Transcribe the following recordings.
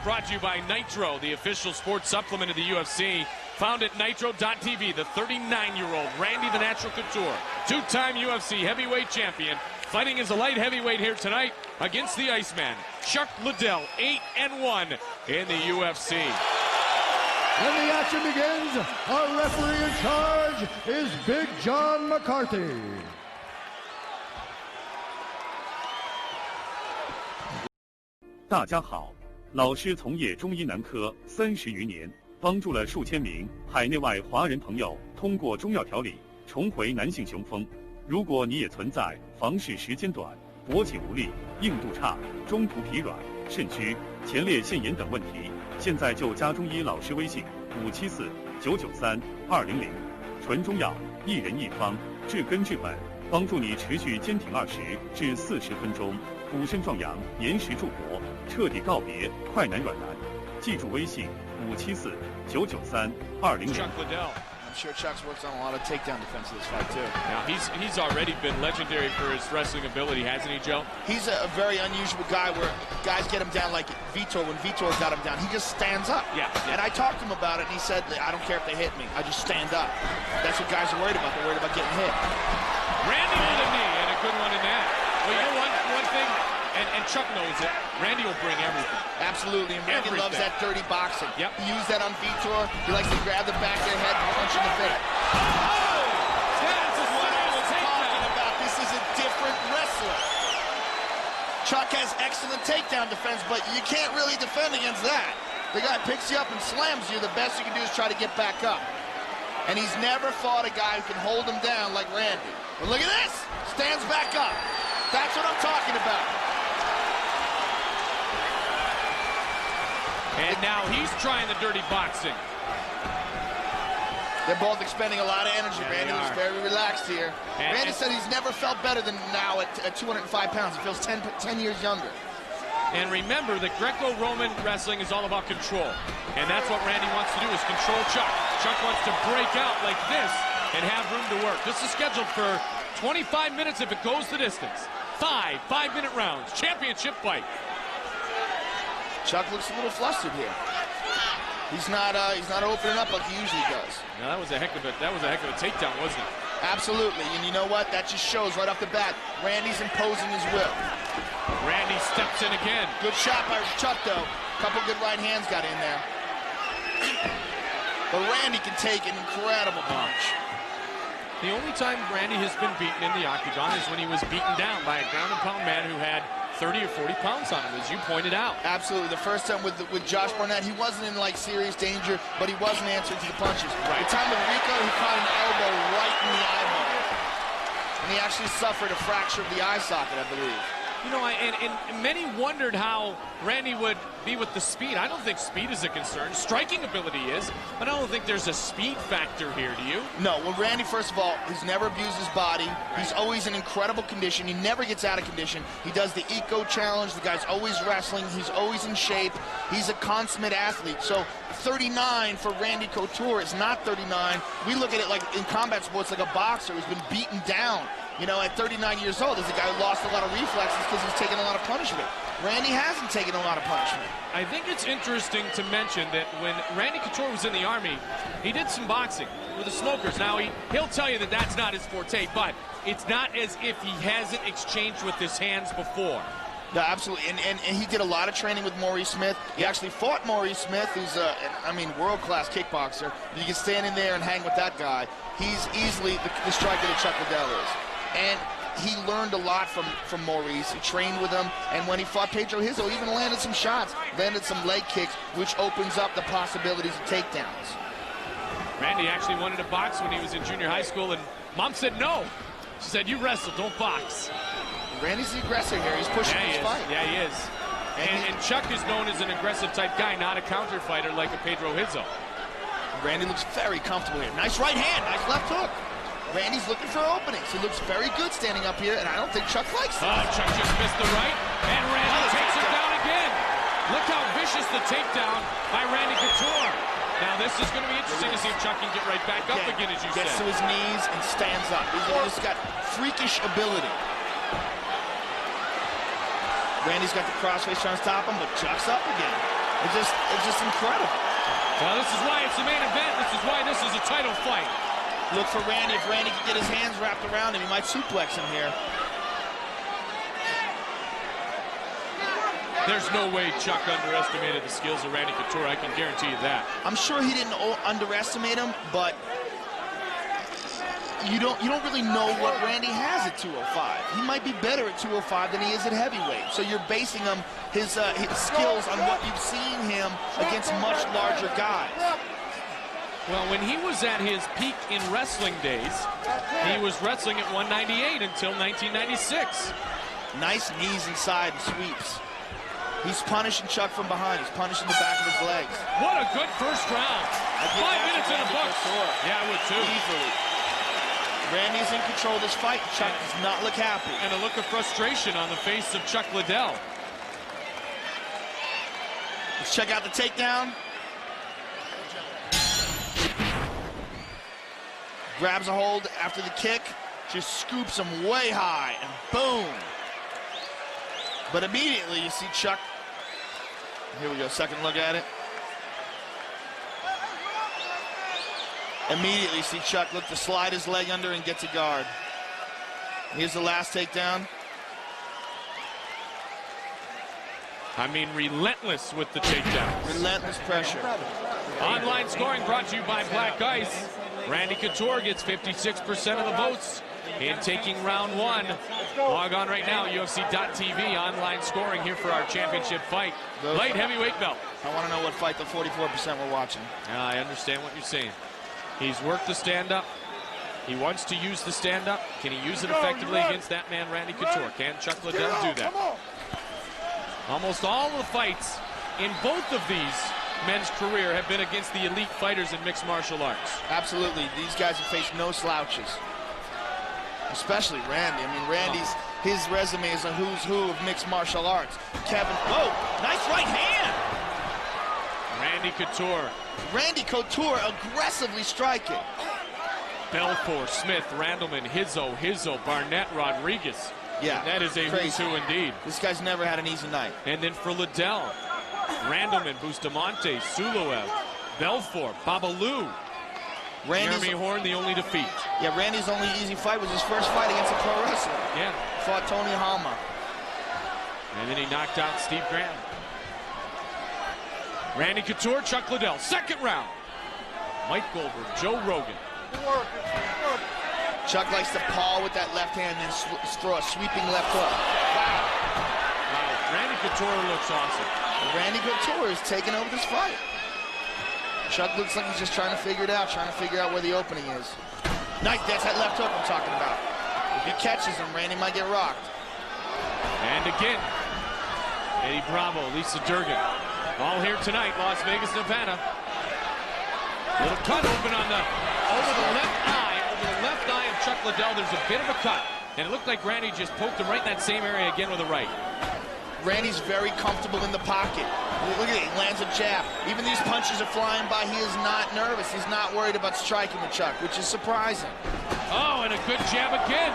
brought to you by Nitro, the official sports supplement of the UFC. Found at nitro.tv, the 39-year-old Randy the Natural Couture, two-time UFC heavyweight champion, fighting as a light heavyweight here tonight against the Iceman, Chuck Liddell, 8-1 in the UFC. And the action begins. Our referee in charge is Big John McCarthy. 大家好，老师从业中医男科30余年，帮助了数千名海内外华人朋友通过中药调理重回男性雄风。如果你也存在房事时间短、勃起无力、硬度差、中途疲软、肾虚、前列腺炎等问题，现在就加中医老师微信574-993-200，纯中药，一人一方，治根治本，帮助你持续坚挺20至40分钟，补肾壮阳，延时助勃，彻底告别快男软男。记住微信574-993-200。I'm sure Chuck's worked on a lot of takedown defense of this fight too. Now he's already been legendary for his wrestling ability, hasn't he, Joe? He's a very unusual guy where guys get him down like Vitor. When Vitor got him down, he just stands up. Yeah. And I talked to him about it, and he said, I don't care if they hit me. I just stand up. That's what guys are worried about. They're worried about getting hit. Randy with a knee, and a good one in that. Well, you know one thing, and Chuck knows it, Randy will bring everything. Absolutely, and Randy loves that dirty boxing. Yep. He used that on Vitor. He likes to grab the back of the head and punch in the face. That's what I was talking about. This is a different wrestler. Chuck has excellent takedown defense, but you can't really defend against that. The guy picks you up and slams you. The best you can do is try to get back up. And he's never fought a guy who can hold him down like Randy. But look at this. Stands back up. That's what I'm talking about. And now he's trying the dirty boxing. They're both expending a lot of energy. Yeah, Randy was very relaxed here. Randy said he's never felt better than now at 205 pounds. He feels 10 years younger. And remember that Greco-Roman wrestling is all about control. And that's what Randy wants to do, is control Chuck. Chuck wants to break out like this and have room to work. This is scheduled for 25 minutes if it goes the distance. 5-minute rounds. Championship fight. Chuck looks a little flustered here. He's not opening up like he usually does. Now that was a heck of a takedown, wasn't it? Absolutely, and you know what? That just shows right off the bat. Randy's imposing his will. Randy steps in again. Good shot by Chuck, though. Couple good right hands got in there. But Randy can take an incredible punch. The only time Randy has been beaten in the octagon is when he was beaten down by a ground-and-pound man who had 30 or 40 pounds on him, as you pointed out. Absolutely. The first time with Josh Barnett, he wasn't in like serious danger, but he wasn't answering to the punches. Right. The time with Rico, he caught an elbow right in the eyeball. And he actually suffered a fracture of the eye socket, I believe. You know, and many wondered how Randy would be with the speed. I don't think speed is a concern. Striking ability is, but I don't think there's a speed factor here, do you? No, well, Randy, first of all, he's never abused his body. Right. He's always in incredible condition. He never gets out of condition. He does the eco challenge. The guy's always wrestling. He's always in shape. He's a consummate athlete. So 39 for Randy Couture is not 39. We look at it like in combat sports, like a boxer who's been beaten down. You know, at 39 years old, there's a guy who lost a lot of reflexes because he's taken a lot of punishment. Randy hasn't taken a lot of punishment. I think it's interesting to mention that when Randy Couture was in the Army, he did some boxing with the Smokers. Now, he'll tell you that that's not his forte, but it's not as if he hasn't exchanged with his hands before. No, absolutely, and he did a lot of training with Maurice Smith. He actually fought Maurice Smith, who's world-class kickboxer. You can stand in there and hang with that guy. He's easily the striker that Chuck Liddell is. And he learned a lot from Maurice. He trained with him, and when he fought Pedro Hizzo, he even landed some shots, landed some leg kicks, which opens up the possibilities of takedowns. Randy actually wanted to box when he was in junior high school, and Mom said no. She said, you wrestle, don't box. Randy's the aggressor here. He's pushing his fight. Yeah, he is. And Chuck is known as an aggressive type guy, not a counter fighter like a Pedro Hizzo. Randy looks very comfortable here. Nice right hand, nice left hook. Randy's looking for openings. He looks very good standing up here, and I don't think Chuck likes it. Oh, Chuck just missed the right, and Randy takes him down again. Look how vicious the takedown by Randy Couture. Now, this is going to be interesting to see if Chuck can get right back up again, as you said. Gets to his knees and stands up. He's got freakish ability. Randy's got the crossface trying to stop him, but Chuck's up again. It's just incredible. Well, this is why it's the main event. This is why this is a title fight. Look for Randy. If Randy can get his hands wrapped around him, he might suplex him here. There's no way Chuck underestimated the skills of Randy Couture. I can guarantee you that. I'm sure he didn't underestimate him, but you don't really know what Randy has at 205. He might be better at 205 than he is at heavyweight. So you're basing his skills on what you've seen him against much larger guys. Well, when he was at his peak in wrestling days, he was wrestling at 198 until 1996. Nice knees inside and sweeps. He's punishing Chuck from behind. He's punishing the back of his legs. What a good first round. 5 minutes in the books. Yeah, I would too. Easily. Randy's in control of this fight. Chuck does not look happy. And a look of frustration on the face of Chuck Liddell. Let's check out the takedown. Grabs a hold after the kick. Just scoops him way high. And boom. But immediately you see Chuck. Here we go, second look at it. Immediately you see Chuck look to slide his leg under and get to guard. Here's the last takedown. I mean, relentless with the takedowns. Relentless pressure. Online scoring brought to you by Black Ice. Randy Couture gets 56% of the votes in taking round 1. Log on right now, UFC.tv, online scoring here for our championship fight. Light heavyweight belt. I want to know what fight the 44% were watching. I understand what you're saying. He's worked the stand-up. He wants to use the stand-up. Can he use it effectively against that man, Randy Couture? Can Chuck Liddell do that? Almost all the fights in both of these men's career have been against the elite fighters in mixed martial arts. Absolutely. These guys have faced no slouches. Especially Randy. I mean, his resume is a who's who of mixed martial arts. Kevin, whoa, nice right hand. Randy Couture. Randy Couture aggressively striking. Belfort, Smith, Randleman, Hizzo, Barnett, Rodriguez. Yeah, that is a who's who indeed. This guy's never had an easy night. And then for Liddell, Randleman, Bustamante, Suloev, Belfort, Babalu. Jeremy Horn, the only defeat. Yeah, Randy's only easy fight was his first fight against a pro wrestler. Yeah. Fought Tony Halma. And then he knocked out Steve Graham. Randy Couture, Chuck Liddell, second round. Mike Goldberg, Joe Rogan. Chuck likes to paw with that left hand and throw a sweeping left hook. Wow. Randy Couture looks awesome. Randy Couture is taking over this fight. Chuck looks like he's just trying to figure it out, trying to figure out where the opening is. Nice, that's that left hook I'm talking about. If he catches him, Randy might get rocked. And again, Eddie Bravo, Lisa Durgan. All here tonight, Las Vegas, Nevada. Little cut open on over the left eye of Chuck Liddell. There's a bit of a cut. And it looked like Randy just poked him right in that same area again with a right. Randy's very comfortable in the pocket. Look at it, he lands a jab. Even these punches are flying by, he is not nervous. He's not worried about striking with Chuck, which is surprising. Oh, and a good jab again.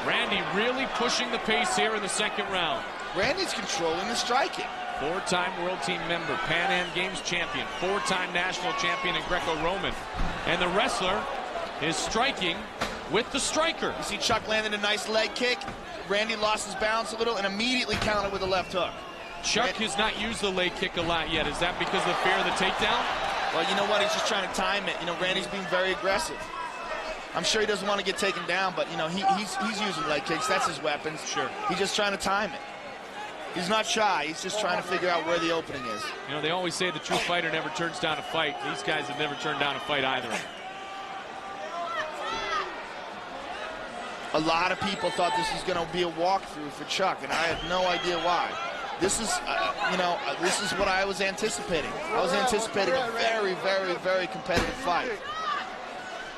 Randy really pushing the pace here in the second round. Randy's controlling the striking. 4-time World Team member, Pan Am Games champion, 4-time national champion in Greco-Roman. And the wrestler is striking with the striker. You see Chuck landing a nice leg kick. Randy lost his balance a little and immediately countered with a left hook. Chuck has not used the leg kick a lot yet. Is that because of the fear of the takedown? Well, you know what? He's just trying to time it. You know, Randy's being very aggressive. I'm sure he doesn't want to get taken down, but, you know, he's using leg kicks. That's his weapon. Sure. He's just trying to time it. He's not shy. He's just trying to figure out where the opening is. You know, they always say the true fighter never turns down a fight. These guys have never turned down a fight either. A lot of people thought this was going to be a walkthrough for Chuck, and I have no idea why. This is, this is what I was anticipating. I was anticipating a very, very, very competitive fight.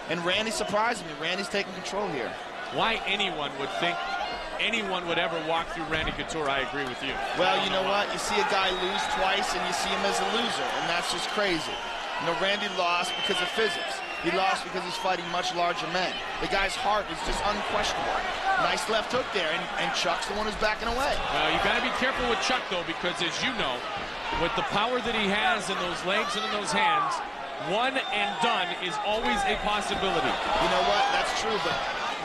And Randy surprised me. Randy's taking control here. Why anyone would think anyone would ever walk through Randy Couture, I agree with you. Well, you know what? You see a guy lose twice, and you see him as a loser, and that's just crazy. You know, Randy lost because of physics. He lost because he's fighting much larger men. The guy's heart is just unquestionable. Nice left hook there, and Chuck's the one who's backing away. Well, you got to be careful with Chuck, though, because as you know, with the power that he has in those legs and in those hands, one and done is always a possibility. You know what? That's true, but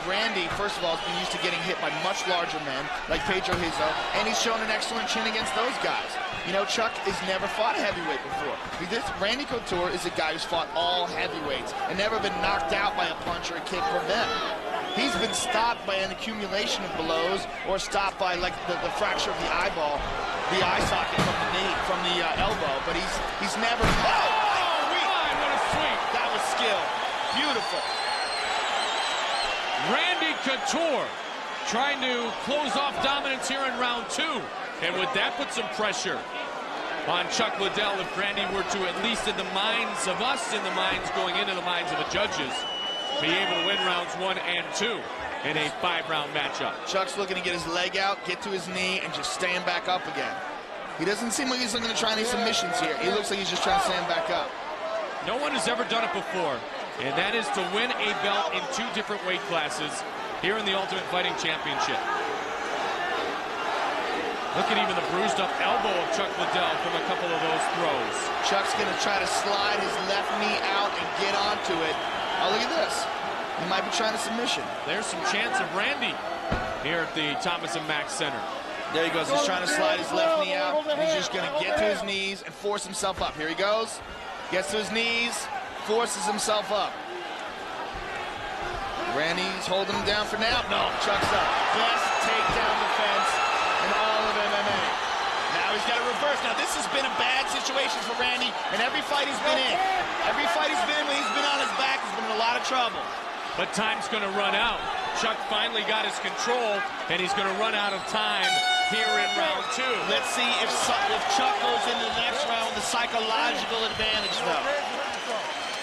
Randy, first of all, has been used to getting hit by much larger men, like Pedro Hizo, and he's shown an excellent chin against those guys. You know, Chuck has never fought a heavyweight before. Randy Couture is a guy who's fought all heavyweights and never been knocked out by a punch or a kick from them. He's been stopped by an accumulation of blows or stopped by, like, the fracture of the eyeball, the eye socket from the knee, from the elbow, but he's never... What a sweep! That was skill. Beautiful. Randy Couture trying to close off dominance here in round 2. And would that put some pressure on Chuck Liddell if Randy were to, at least in the minds of us, in the minds going into the minds of the judges, be able to win rounds 1 and 2 in a 5-round matchup? Chuck's looking to get his leg out, get to his knee, and just stand back up again. He doesn't seem like he's looking to try any submissions here. He looks like he's just trying to stand back up. No one has ever done it before, and that is to win a belt in 2 different weight classes here in the Ultimate Fighting Championship. Look at even the bruised up elbow of Chuck Liddell from a couple of those throws. Chuck's going to try to slide his left knee out and get onto it. Oh, look at this. He might be trying to submission. There's some chance of Randy here at the Thomas & Mack Center. There he goes. He's trying to slide his left knee out. He's just going to get to his knees and force himself up. Here he goes. Gets to his knees, forces himself up. Randy's holding him down for now. No, Chuck's up. Best takedown defense in all of MMA. Now he's got to reverse. Now this has been a bad situation for Randy, and every fight he's been in. Every fight he's been in when he's been on his back, he's been in a lot of trouble. But time's going to run out. Chuck finally got his control, and he's going to run out of time here in round 2. Let's see if Chuck goes into the next round with a psychological advantage, though.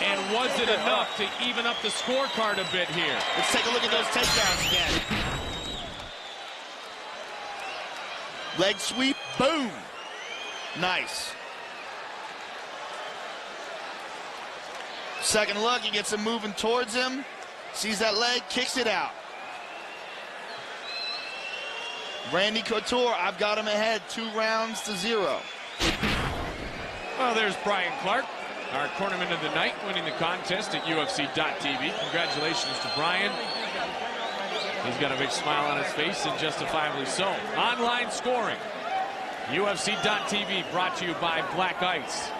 And was it enough to even up the scorecard a bit here? Let's take a look at those takedowns again. Leg sweep, boom. Nice. Second look, he gets him moving towards him. Sees that leg, kicks it out. Randy Couture, I've got him ahead 2-0. Well, there's Brian Clark, our cornerman of the night, winning the contest at UFC.tv. Congratulations to Brian. He's got a big smile on his face, and justifiably so. Online scoring. UFC.tv brought to you by Black Ice.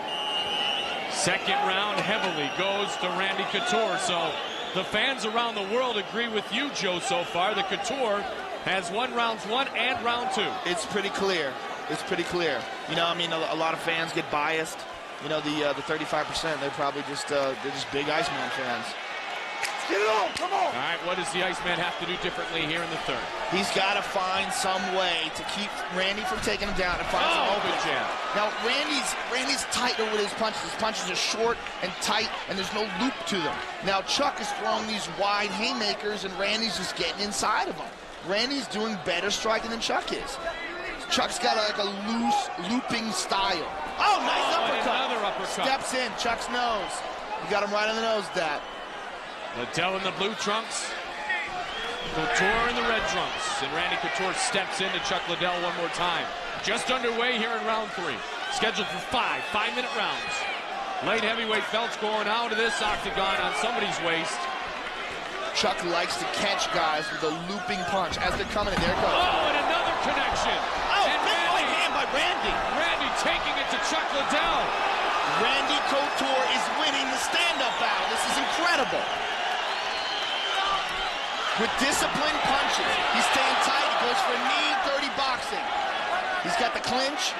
Second round heavily goes to Randy Couture. So the fans around the world agree with you, Joe, so far. The Couture has won rounds 1 and round 2. It's pretty clear. It's pretty clear. You know, I mean, a lot of fans get biased. You know, the 35%, they're probably just they're just big Iceman fans. Get it on, come on! All right, what does the Iceman have to do differently here in the 3rd? He's got to find some way to keep Randy from taking him down and find some open. Good jab. Now, Randy's tighter with his punches. His punches are short and tight, and there's no loop to them. Now, Chuck is throwing these wide haymakers, and Randy's just getting inside of them. Randy's doing better striking than Chuck is. Chuck's got like a loose, looping style. Oh, nice uppercut. Another uppercut. Steps in, Chuck's nose. You got him right on the nose, Dad. Liddell in the blue trunks, Couture in the red trunks, and Randy Couture steps into Chuck Liddell one more time. Just underway here in round 3. Scheduled for 5-minute rounds. Light heavyweight belts going out of this octagon on somebody's waist. Chuck likes to catch guys with a looping punch as they're coming in. There it goes. Oh, and another connection. Oh, and big right hand by Randy. Randy taking it to Chuck Liddell. Randy Couture is winning the stand-up battle. This is incredible. With disciplined punches, he's staying tight. He goes for a knee, dirty boxing. He's got the clinch.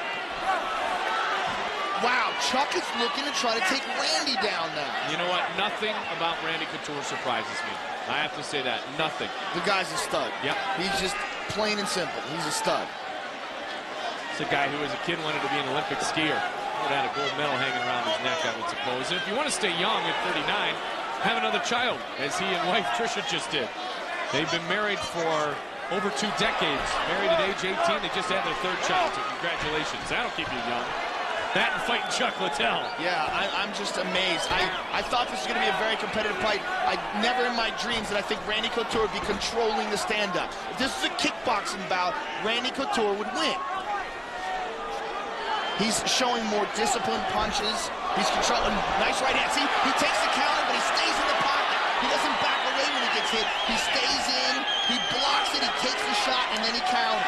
Wow, Chuck is looking to try to take Randy down now. You know what? Nothing about Randy Couture surprises me. I have to say that. Nothing. The guy's a stud. Yep. He's just plain and simple. He's a stud. It's a guy who as a kid wanted to be an Olympic skier. Would have had a gold medal hanging around his neck, I would suppose. And if you want to stay young at 39, have another child, as he and wife Tricia just did. They've been married for over 2 decades. Married at age 18. They just had their 3rd child, so congratulations. That'll keep you young. That and fighting Chuck Liddell. Yeah, I'm just amazed. I thought this was going to be a very competitive fight. I never in my dreams that I think Randy Couture would be controlling the stand-up. If this was a kickboxing bout, Randy Couture would win. He's showing more disciplined punches. He's controlling. Nice right hand. See, he takes the counter, but he stays in the pocket. He doesn't back away when he gets hit. He stays in, he blocks it, he takes the shot, and then he counters.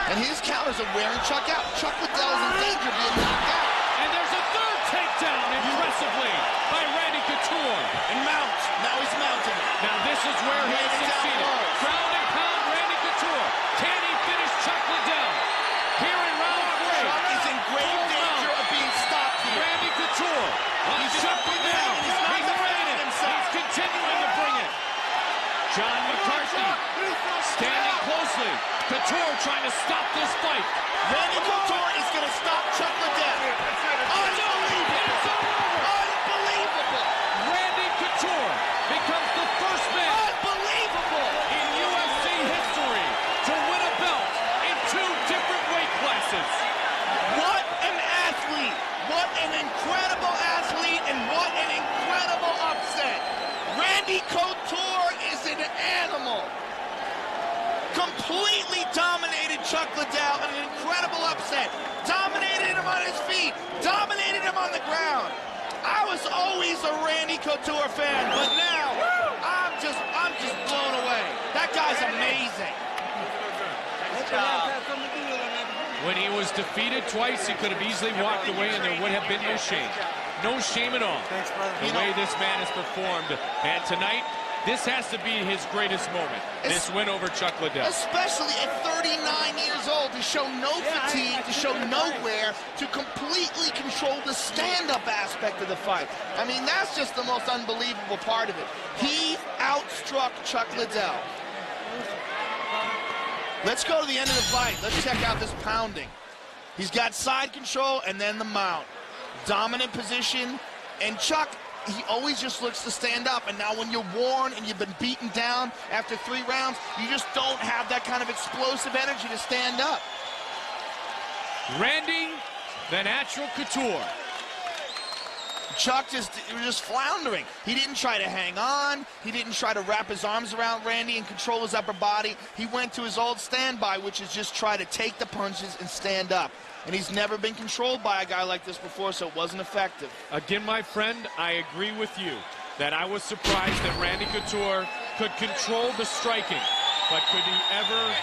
And his counters are wearing Chuck out. Chuck Liddell is in danger of being knocked out. And there's a third takedown impressively by Randy Couture. And mounts. Now he's mounting it. Now this is where he has succeeded. Ground and pound Randy Couture. Can he finish Chuck Liddell? Here in round 3. Chuck is in grave danger of being stopped here. Randy Couture. He's Chuck Liddell. He's not defending himself. He's continuing to bring it. John McCarthy standing closely. Couture trying to stop this fight. Randy Couture is going to stop Chuck Liddell. Unbelievable. Unbelievable. Randy Couture becomes the first man in UFC history to win a belt in 2 different weight classes. What an athlete. What an incredible athlete and what an incredible upset. Randy Couture is an animal. Completely dominated Chuck Liddell in an incredible upset. Dominated him on his feet. Dominated him on the ground. I was always a Randy Couture fan, but now I'm just blown away. That guy's amazing. When he was defeated twice, he could have easily walked away and there would have been no shame. No shame at all. The way this man has performed. And tonight, this has to be his greatest moment. This win over Chuck Liddell. Especially at 39 years old, to show no fatigue, to show no wear, to completely control the stand-up aspect of the fight. I mean, that's just the most unbelievable part of it. He outstruck Chuck Liddell. Let's go to the end of the fight. Let's check out this pounding. He's got side control and then the mount. Dominant position, and Chuck, he always just looks to stand up, and now when you're worn and you've been beaten down after 3 rounds, you just don't have that kind of explosive energy to stand up. Randy, the natural Couture. Chuck was just floundering. He didn't try to hang on. He didn't try to wrap his arms around Randy and control his upper body. He went to his old standby, which is just try to take the punches and stand up. And he's never been controlled by a guy like this before, so it wasn't effective. Again, my friend, I agree with you that I was surprised that Randy Couture could control the striking. But could you ever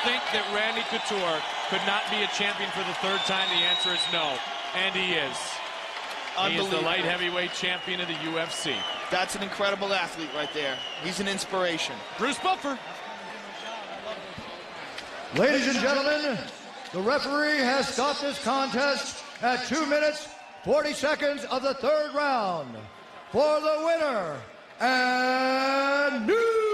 think that Randy Couture could not be a champion for the 3rd time? The answer is no, and he is. He is the light heavyweight champion of the UFC. That's an incredible athlete right there. He's an inspiration. Bruce Buffer. Ladies and gentlemen, the referee has stopped this contest at 2 minutes, 40 seconds of the 3rd round. For the winner and new